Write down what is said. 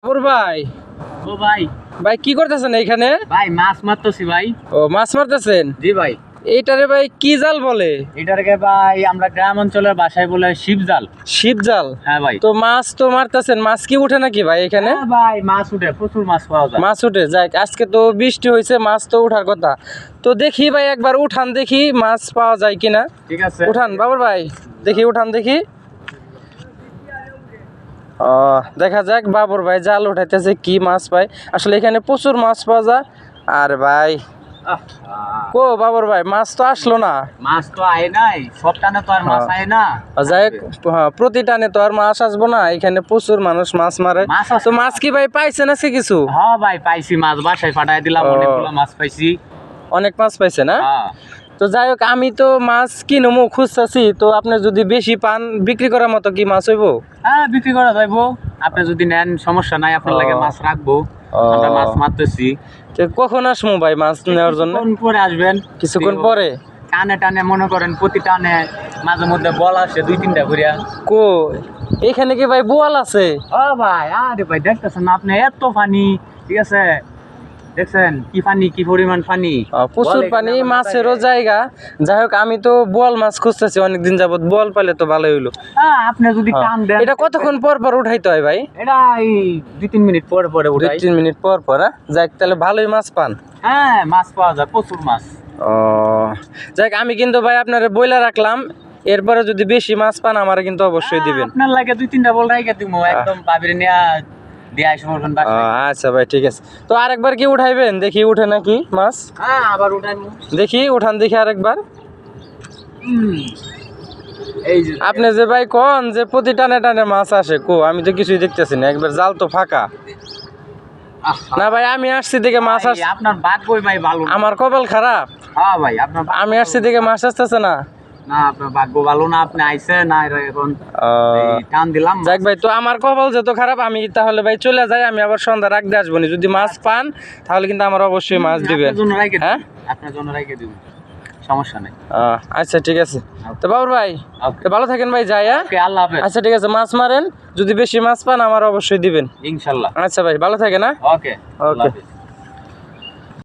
বাবর ভাই, ও ভাই ভাই কি করতেছেন এইখানে? ভাই মাছ মারতেছি ভাই। ও মাছ মারতেছেন? জি ভাই। এইটারে ভাই কি জাল বলে? এটাকে ভাই আমরা গ্রাম অঞ্চলের ভাষায় বলে শিব জাল। শিব জাল? হ্যাঁ ভাই। তো মাছ তো মারতেছেন, মাছ কি উঠে নাকি ভাই এখানে? হ্যাঁ ভাই মাছ উঠে, প্রচুর মাছ পাওয়া যায়। মাছ উঠে যাক, আজকে তো বৃষ্টি হয়েছে, মাছ তো উঠার কথা। তো দেখি ভাই একবার উঠান, দেখি মাছ পাওয়া যায় কিনা। ঠিক আছে উঠান বাবর ভাই, দেখি উঠান দেখি। ও দেখা যাক বাবর ভাই জাল উঠাইতেছে, কি মাছ পায়। আসলে এখানে প্রচুর মাছ পাওয়া যায়। আর ভাই কো বাবর ভাই মাছ তো আসলো না। মাছ তো আয় নাই, সব টানে তো আর মাছ আয় না। যাই হোক, প্রতি টানে তো আর মাছ আসবো না, এখানে প্রচুর মানুষ মাছ মারে। তো মাছ কি ভাই পাইছেন আজকে কিছু? হ্যাঁ ভাই পাইছি মাছ, বাসায় পাঠাই দিলাম, অনেকগুলো মাছ পাইছি। অনেক মাছ পাইছে না? হ্যাঁ। তো যাই হোক, আমি তো মাছ কিনবো খুঁজতেছি, তো আপনি যদি বেশি পান বিক্রি করার মতো কি মাছ হইব? হ্যাঁ বিক্রি করা যাইবো, আপনি যদি নেন সমস্যা নাই, আপনার লাগে মাছ রাখবো। আমরা মাছ মারতেছি। তো কখন আসবো ভাই মাছ নেওয়ার জন্য? কিছুক্ষণ পরে আসবেন। কিছুক্ষণ পরে? টানে টানে মনে করেন প্রতি টানে মাঝে মধ্যে বল আসে 2-3টা করিয়া। কো এখানে কি ভাই বোয়াল আছে? ও ভাই, আরে ভাই দেখতেছেন না আপনি, এত পানি। ঠিক আছে, দেখছেন কি পানি, কি পরিমাণ পানি। প্রচুর পানি, মাছেরও জায়গা। যাই হোক, আমি তো বোয়াল মাছ খুঁজতেছি অনেকদিন যাবত, বোয়াল পাইলে তো ভালোই হইলো। হ্যাঁ আপনি যদি টান দেন। এটা কতক্ষণ পর পর উঠাইতে হয় ভাই? এটা এই 2-3 মিনিট পরে পরে উঠাই। 2-3 মিনিট পর পর? যাক, তাহলে ভালোই মাছ পান। হ্যাঁ মাছ পাওয়া যায়, প্রচুর মাছ। ও যাক, আমি কিন্তু ভাই আপনারে বইলা রাখলাম, এরপরে যদি বেশি মাছ পান আমারে কিন্তু অবশ্যই দিবেন। আপনার লাগে 2-3টা বল রাইখা দিমু, একদম বাবিরে নিয়া দিয়া আসবো বাসায়। আচ্ছা ভাই ঠিক আছে। তো আরেকবার কি উঠাইবেন, দেখি উঠে নাকি মাছ। হ্যাঁ আবার উঠাইমু। দেখি উঠান দেখি আরেকবার। এই যে আপনি যে ভাই কোন যে প্রতি টানে টানে মাছ আসে, কো আমি তো কিছুই দেখতেছি না, একবার জাল তো ফাঁকা। না ভাই, আমি আসছি দিকে মাছ ভাই, আসছে। আপনার ভাগ্যই ভাই ভালো না। আমার কপাল খারাপ। হ্যাঁ ভাই আপনার আমি আসছি দিকে মাছ আসতেছে না। না, আপনার ভাগ্য ভালো না, আপনি আইছেন না, এখন ও, এই টান দিলাম। যাক ভাই, তো আমার কপাল যত খারাপ, আমি তাহলে ভাই চলে যাই, আমি আবার সন্ধ্যা রাখতে আসবো না। যদি মাছ পান তাহলে কিন্তু আমার অবশ্যই মাছ দিবেন। আপনার জন্য রাইখে হ্যাঁ, আপনার জন্য রাইখে দিব, সমস্যা নেই। আচ্ছা ঠিক আছে। তো বাবুর ভাই, তো ভালো থাকেন ভাই, যাই। ওকে, আল্লাহ হাফেজ। আচ্ছা ঠিক আছে, মাছ মারেন, যদি বেশি মাছ পান আমার অবশ্যই দিবেন ইনশাআল্লাহ। আচ্ছা ভাই, ভালো থাকেন। ওকে ওকে।